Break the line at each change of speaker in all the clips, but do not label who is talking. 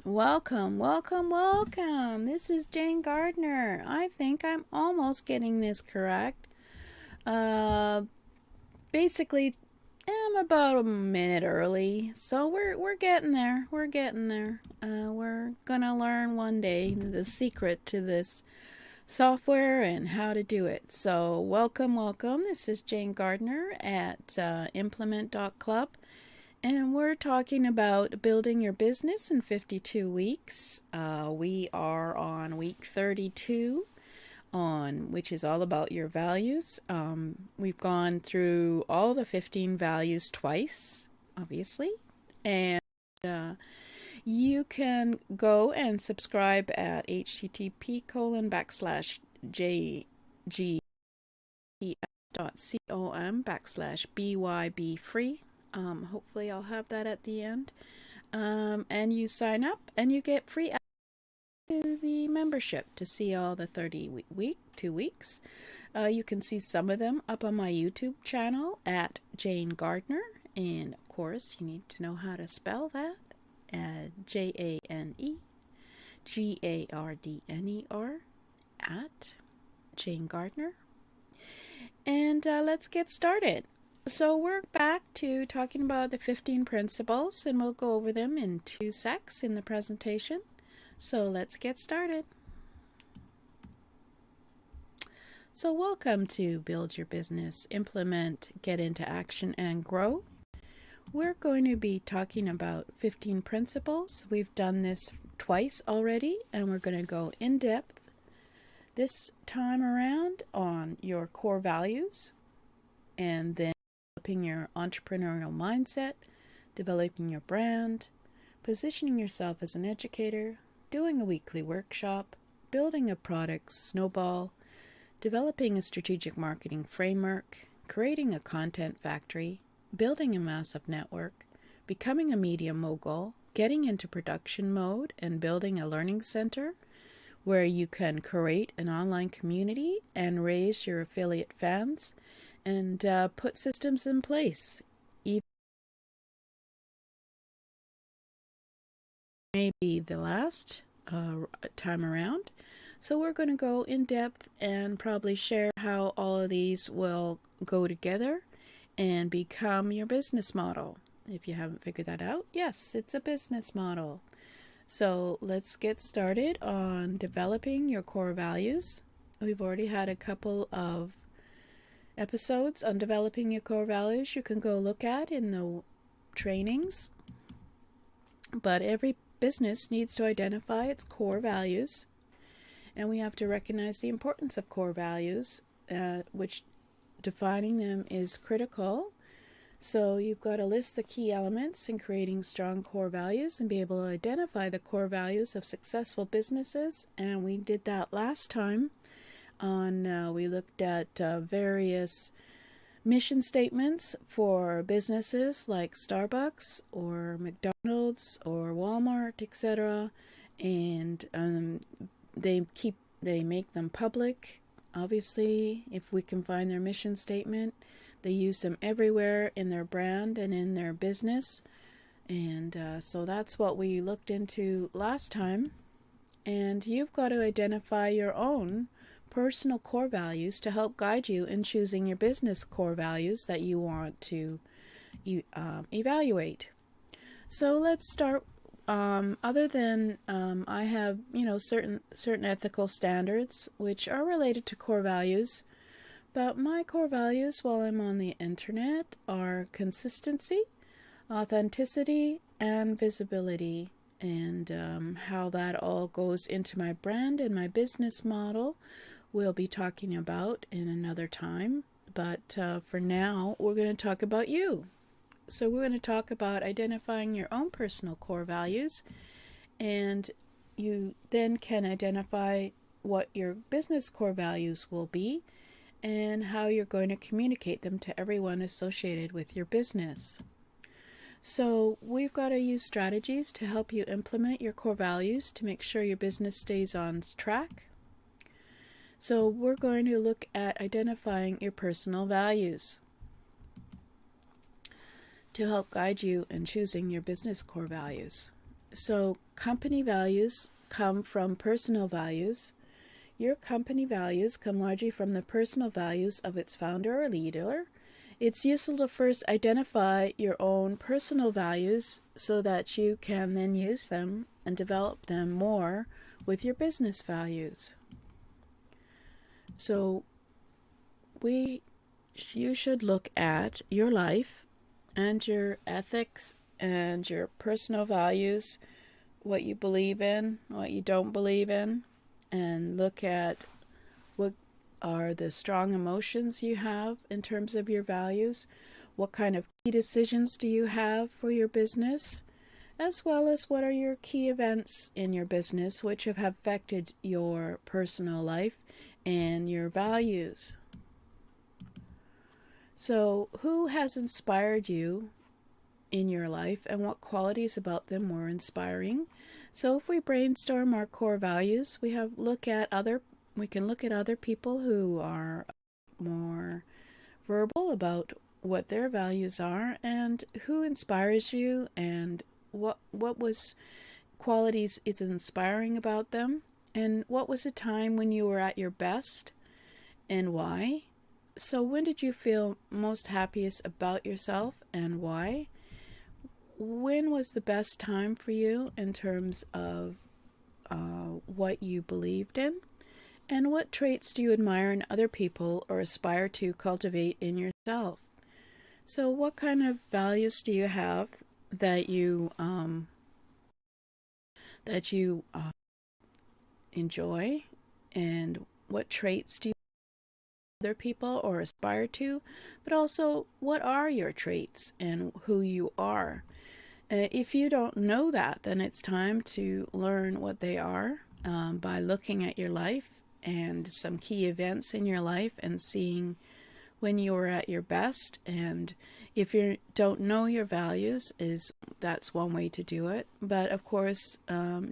Welcome, welcome, welcome. This is Jane Gardner. I think I'm almost getting this correct. Uh, basically, I'm about a minute early, so we're getting there. We're getting there. We're gonna learn one day the secret to this software and how to do it. So, welcome, welcome. This is Jane Gardner at implement.club. And we're talking about building your business in 52 weeks. We are on week 32 on which is all about your values. We've gone through all the 15 values twice, obviously. And you can go and subscribe at http://jgs.com/byb free. Hopefully I'll have that at the end. And you sign up and you get free access to the membership to see all the 2 weeks. You can see some of them up on my YouTube channel at Jane Gardner. And of course, you need to know how to spell that. JaneGardner at Jane Gardner. And let's get started. So we're back to talking about the 15 principles, and we'll go over them in 2 secs in the presentation. So let's get started. So welcome to Build Your Business, Implement, Get into Action, and Grow. We're going to be talking about 15 principles. We've done this twice already, and we're going to go in depth this time around on your core values, and then developing your entrepreneurial mindset, developing your brand, positioning yourself as an educator, doing a weekly workshop, building a product snowball, developing a strategic marketing framework, creating a content factory, building a massive network, becoming a media mogul, getting into production mode, and building a learning center where you can create an online community and raise your affiliate fans and put systems in place. Even maybe the last time around. So we're going to go in depth and probably share how all of these will go together and become your business model. If you haven't figured that out, yes, it's a business model. So let's get started on developing your core values. We've already had a couple of episodes on developing your core values you can go look at in the trainings. But every business needs to identify its core values, and we have to recognize the importance of core values, which defining them is critical. So you've got to list the key elements in creating strong core values and be able to identify the core values of successful businesses. And we did that last time on we looked at various mission statements for businesses like Starbucks or McDonald's or Walmart, etc. And they make them public. Obviously, if we can find their mission statement, they use them everywhere in their brand and in their business. And so that's what we looked into last time. And you've got to identify your own personal core values to help guide you in choosing your business core values that you want to evaluate. So let's start. Other than I have certain ethical standards which are related to core values, but my core values while I'm on the internet are consistency, authenticity, and visibility. And how that all goes into my brand and my business model we'll be talking about in another time. But for now, we're going to talk about you. So we're going to talk about identifying your own personal core values, and you then can identify what your business core values will be and how you're going to communicate them to everyone associated with your business. So we've got to use strategies to help you implement your core values to make sure your business stays on track. So we're going to look at identifying your personal values to help guide you in choosing your business core values. So company values come from personal values. Your company values come largely from the personal values of its founder or leader. It's useful to first identify your own personal values so that you can then use them and develop them more with your business values. So you should look at your life and your ethics and your personal values, what you believe in, what you don't believe in, and look at what are the strong emotions you have in terms of your values, what kind of key decisions do you have for your business, as well as what are your key events in your business which have affected your personal life and your values. So, who has inspired you in your life and what qualities about them were inspiring? So if we brainstorm our core values, we can look at other people who are more verbal about what their values are and who inspires you and what was qualities is inspiring about them, and what was a time when you were at your best and why. So when did you feel most happiest about yourself and why? When was the best time for you in terms of what you believed in? And what traits do you admire in other people or aspire to cultivate in yourself? So what kind of values do you have that you enjoy, and what traits do you other people or aspire to? But also, what are your traits and who you are? If you don't know that, then it's time to learn what they are by looking at your life and some key events in your life and seeing when you were at your best. And if you don't know your values, that's one way to do it. But of course,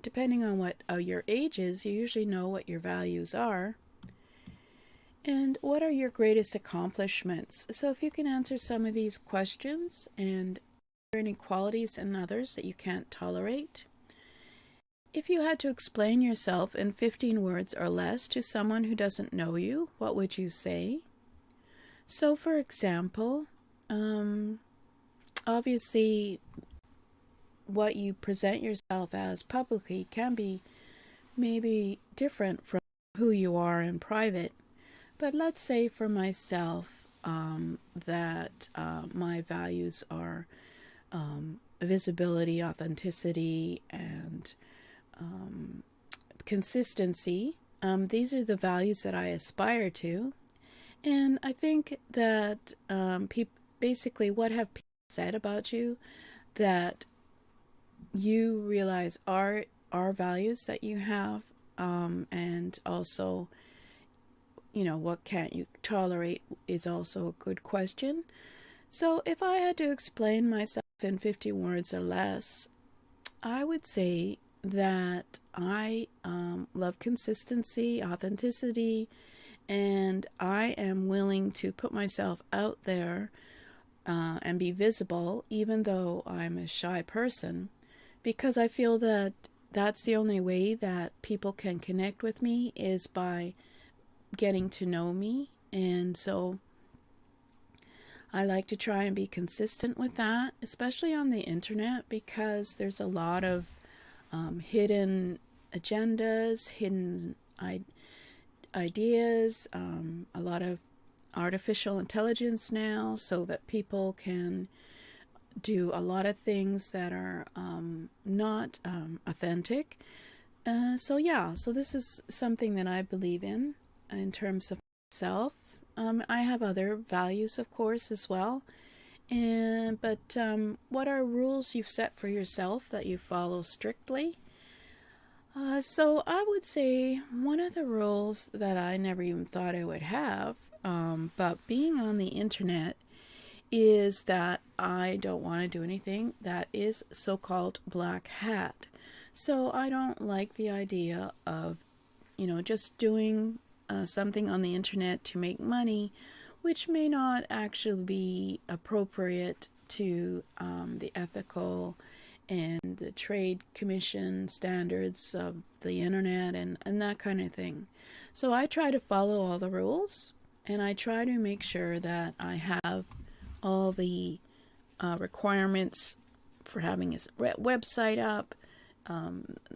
depending on what your age is, you usually know what your values are. And what are your greatest accomplishments? So if you can answer some of these questions, and any qualities in others that you can't tolerate. If you had to explain yourself in 15 words or less to someone who doesn't know you, what would you say? So for example, obviously what you present yourself as publicly can be maybe different from who you are in private. But let's say for myself that my values are visibility, authenticity, and consistency. These are the values that I aspire to. And I think that basically what have people said about you that you realize are values that you have, and also, what can't you tolerate is also a good question. So if I had to explain myself in 50 words or less, I would say that I love consistency, authenticity, and I am willing to put myself out there and be visible, even though I'm a shy person, because I feel that that's the only way that people can connect with me is by getting to know me. And so I like to try and be consistent with that, especially on the internet, because there's a lot of hidden agendas, hidden ideas, a lot of artificial intelligence now, so that people can do a lot of things that are not authentic. So this is something that I believe in terms of myself. I have other values, of course, as well. But what are rules you've set for yourself that you follow strictly? So I would say one of the rules that I never even thought I would have, but being on the internet, is that I don't want to do anything that is so-called black hat. So I don't like the idea of, just doing something on the internet to make money, which may not actually be appropriate to the ethical and the trade commission standards of the internet and that kind of thing. So I try to follow all the rules, and I try to make sure that I have all the requirements for having a website up.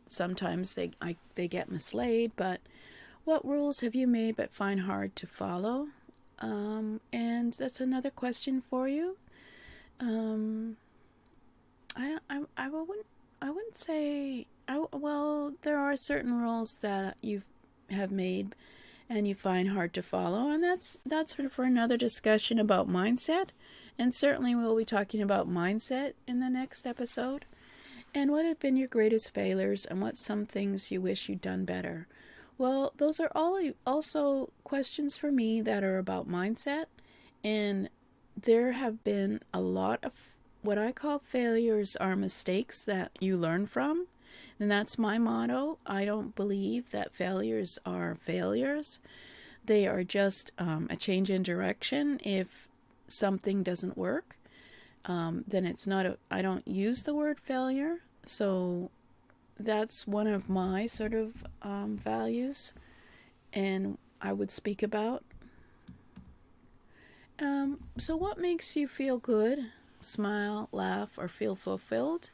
Sometimes they get mislaid, but what rules have you made but find hard to follow? And that's another question for you. I wouldn't say. Well, there are certain rules that you have made and you find hard to follow, and that's for another discussion about mindset. And certainly we'll be talking about mindset in the next episode. And what have been your greatest failures, and what's some things you wish you'd done better? Well, those are all also questions for me that are about mindset, and there have been a lot of what I call failures are mistakes that you learn from, and that's my motto. I don't believe that failures are failures. They are just a change in direction. If something doesn't work, then it's not I don't use the word failure. So that's one of my sort of values, and I would speak about. So what makes you feel good, smile, laugh, or feel fulfilled?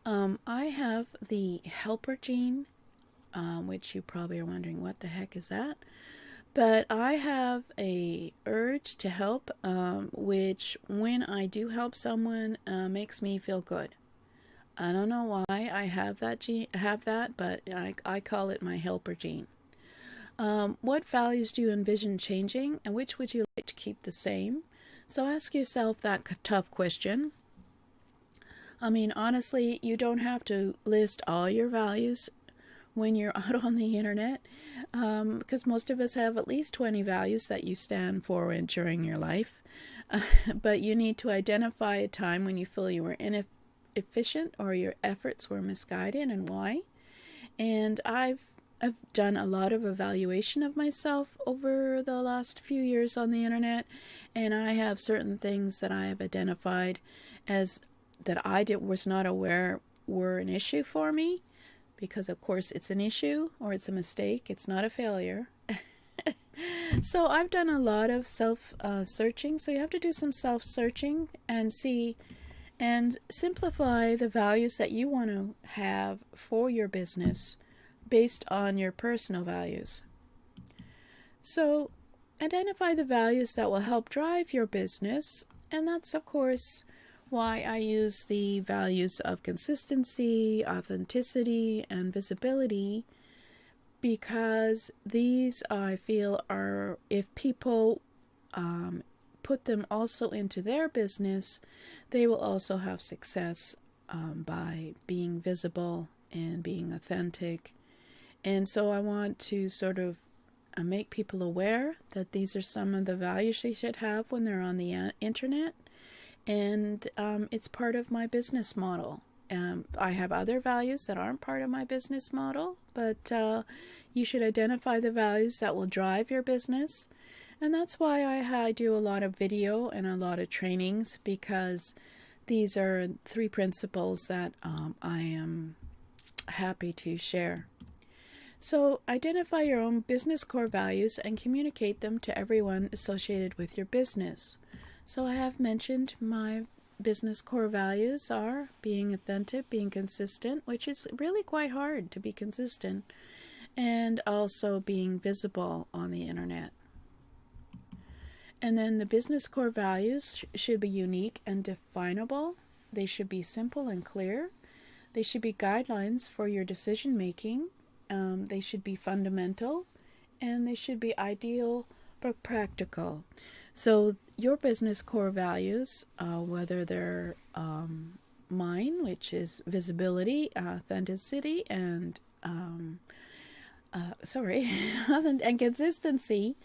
I have the helper gene, which you probably are wondering what the heck is that. But I have a urge to help, which when I do help someone, makes me feel good. I don't know why I have that gene, but I call it my helper gene. What values do you envision changing, and which would you like to keep the same? So ask yourself that tough question. I mean, honestly, you don't have to list all your values when you're out on the internet, because most of us have at least 20 values that you stand for during your life. But you need to identify a time when you feel you were inefficient or your efforts were misguided, and why. And I've done a lot of evaluation of myself over the last few years on the internet, and I have certain things that I have identified as that was not aware were an issue for me, because of course it's an issue or it's a mistake. It's not a failure. So I've done a lot of self-searching. So you have to do some self-searching and see and simplify the values that you want to have for your business based on your personal values. So identify the values that will help drive your business, and that's of course why I use the values of consistency, authenticity, and visibility, because these I feel are, if people put them also into their business, they will also have success by being visible and being authentic. And so I want to sort of make people aware that these are some of the values they should have when they're on the internet. And it's part of my business model. I have other values that aren't part of my business model, but you should identify the values that will drive your business. And that's why I do a lot of video and a lot of trainings, because these are 3 principles that I am happy to share. So identify your own business core values and communicate them to everyone associated with your business. So I have mentioned my business core values are being authentic, being consistent, which is really quite hard to be consistent, and also being visible on the internet. And then the business core values should be unique and definable. They should be simple and clear. They should be guidelines for your decision making. They should be fundamental, and they should be ideal but practical. So your business core values, whether they're mine, which is visibility, authenticity, and and consistency,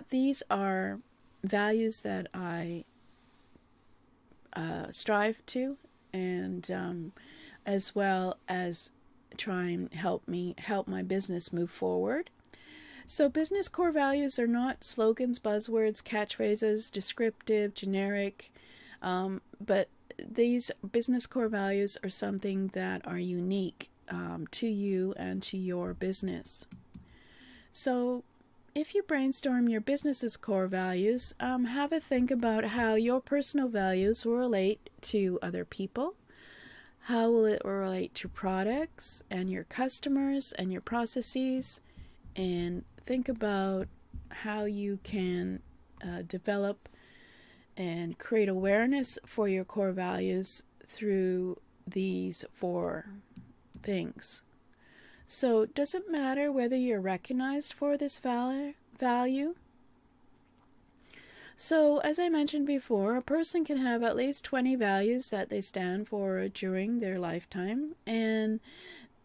these are values that I strive to, and as well as try and help my business move forward. So business core values are not slogans, buzzwords, catchphrases, descriptive, generic, but these business core values are something that are unique to you and to your business. So if you brainstorm your business's core values, have a think about how your personal values will relate to other people. How will it relate to products and your customers and your processes? And think about how you can develop and create awareness for your core values through these 4 things. So does it matter whether you're recognized for this value? So as I mentioned before, a person can have at least 20 values that they stand for during their lifetime, and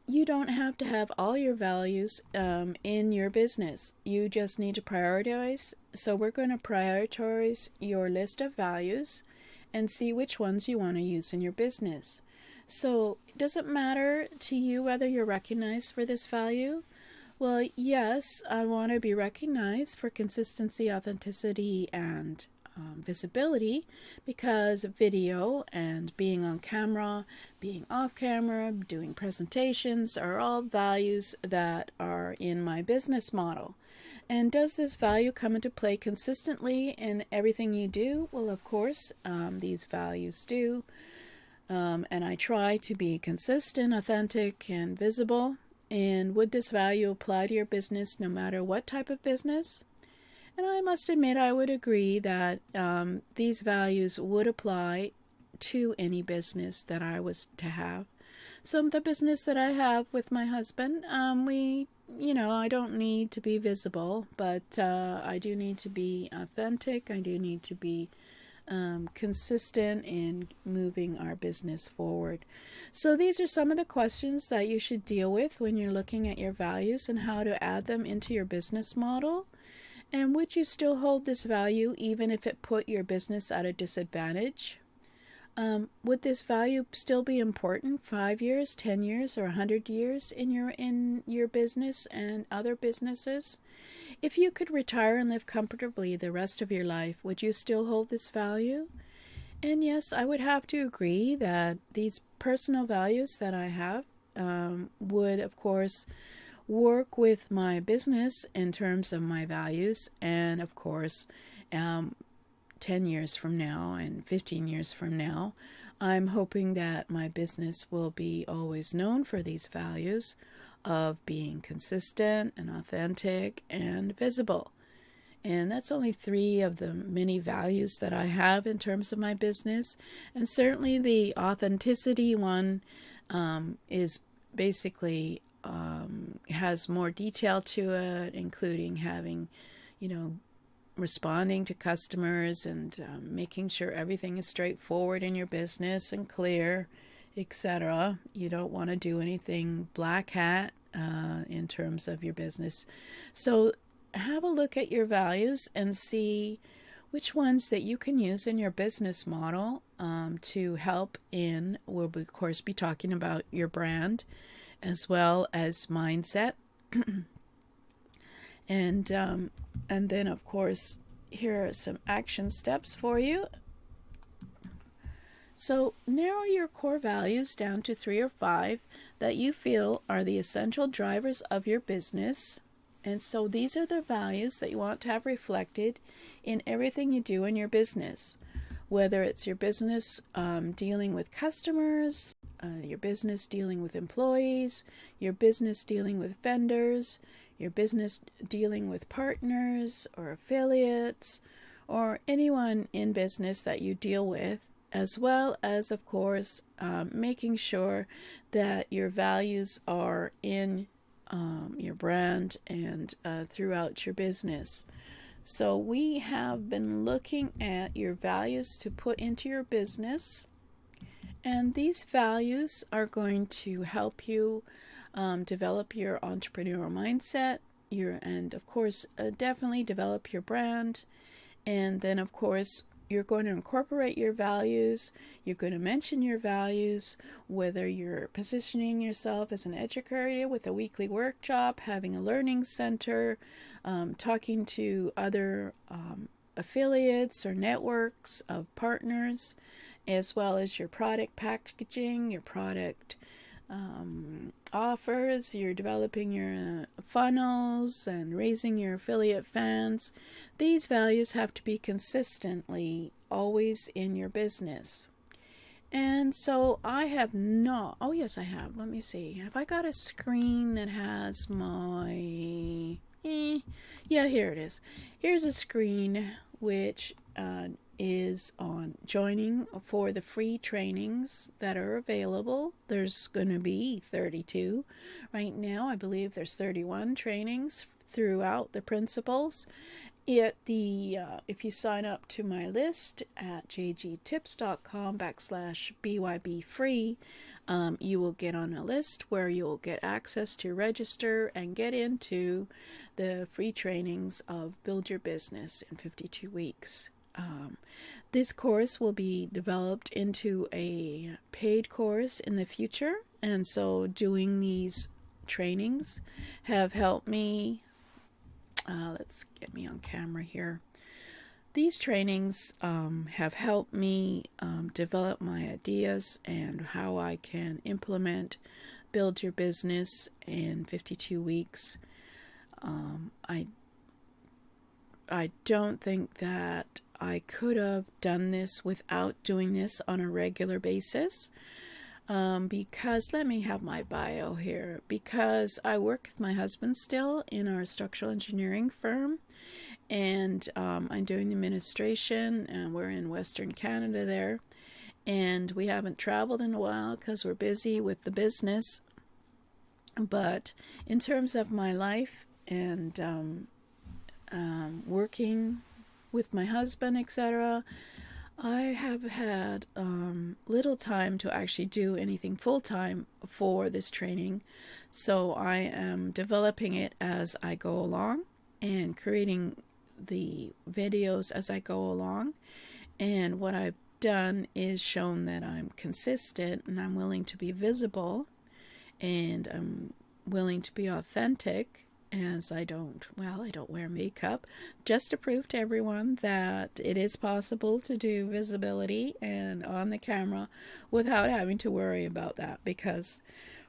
you don't have to have all your values in your business. You just need to prioritize. So we're going to prioritize your list of values and see which ones you want to use in your business. So does it matter to you whether you're recognized for this value? Well, yes, I want to be recognized for consistency, authenticity, and visibility, because video and being on camera, being off camera, doing presentations are all values that are in my business model. And does this value come into play consistently in everything you do? Well, of course, these values do. And I try to be consistent, authentic, and visible. And would this value apply to your business no matter what type of business? And I must admit, I would agree that these values would apply to any business that I was to have. So the business that I have with my husband, I don't need to be visible, but I do need to be authentic. I do need to be consistent in moving our business forward. So these are some of the questions that you should deal with when you're looking at your values and how to add them into your business model. And would you still hold this value even if it put your business at a disadvantage? Would this value still be important 5 years, 10 years, or 100 years in your business and other businesses? If you could retire and live comfortably the rest of your life, would you still hold this value? And yes, I would have to agree that these personal values that I have would, of course, work with my business in terms of my values. And of course, 10 years from now and 15 years from now, I'm hoping that my business will be always known for these values of being consistent and authentic and visible. And that's only 3 of the many values that I have in terms of my business. And certainly the authenticity one is basically has more detail to it, including having, responding to customers and making sure everything is straightforward in your business and clear, etc. You don't want to do anything black hat in terms of your business. So have a look at your values and see which ones that you can use in your business model to help in, we'll of course be talking about your brand as well as mindset. And then, of course, here are some action steps for you. So narrow your core values down to 3 or 5 that you feel are the essential drivers of your business. And so these are the values that you want to have reflected in everything you do in your business, whether it's your business dealing with customers, your business dealing with employees, your business dealing with vendors, your business dealing with partners or affiliates, or anyone in business that you deal with, as well as, of course, making sure that your values are in your brand and throughout your business. So we have been looking at your values to put into your business, and these values are going to help you develop your entrepreneurial mindset, and of course definitely develop your brand. And then of course you're going to incorporate your values. You're going to mention your values, whether you're positioning yourself as an educator with a weekly workshop, having a learning center, talking to other affiliates or networks of partners, as well as your product packaging, your product offers, you're developing your funnels and raising your affiliate fans. These values have to be consistently always in your business. And so I have not, oh yes I have, let me see, have I got a screen that has my, yeah, here it is. Here's a screen which is on joining for the free trainings that are available. There's going to be 32 right now. I believe there's 31 trainings throughout the principles. If you sign up to my list at jgtips.com/BYB free, you will get on a list where you'll get access to register and get into the free trainings of Build Your Business in 52 weeks. This course will be developed into a paid course in the future, and so doing these trainings have helped me. Let's get me on camera here. These trainings have helped me develop my ideas and how I can implement Build Your Business in 52 weeks. I don't think that I could have done this without doing this on a regular basis. Because, let me have my bio here, because I work with my husband still in our structural engineering firm, and I'm doing the administration, and we're in Western Canada there, and we haven't traveled in a while because we're busy with the business. But in terms of my life and working with my husband, etc., I have had little time to actually do anything full-time for this training, so I am developing it as I go along and creating the videos as I go along. And what I've done is shown that I'm consistent and I'm willing to be visible and I'm willing to be authentic, as I don't wear makeup, just to prove to everyone that it is possible to do visibility and on the camera without having to worry about that, because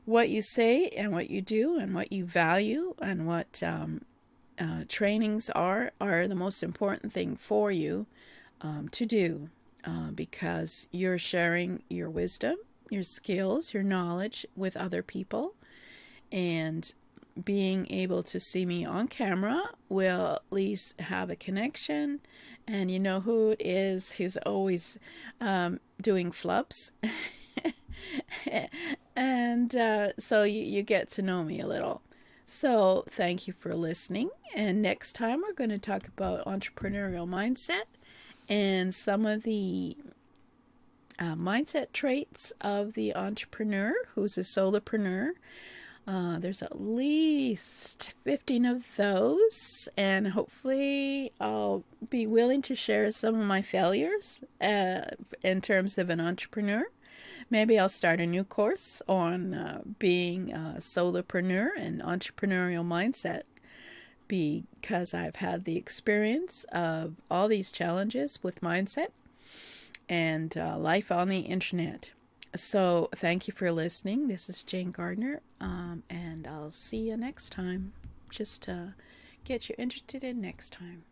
what you say and what you do and what you value and what trainings are the most important thing for you to do, because you're sharing your wisdom, your skills, your knowledge with other people. And being able to see me on camera will at least have a connection, and you know who it is who's always doing flubs. And so you get to know me a little. So thank you for listening, and next time we're going to talk about entrepreneurial mindset and some of the mindset traits of the entrepreneur who's a solopreneur. There's at least 15 of those, and hopefully I'll be willing to share some of my failures in terms of an entrepreneur. Maybe I'll start a new course on being a solopreneur and entrepreneurial mindset, because I've had the experience of all these challenges with mindset and life on the internet. So thank you for listening. This is Jane Gardner, and I'll see you next time. Just get you interested in next time.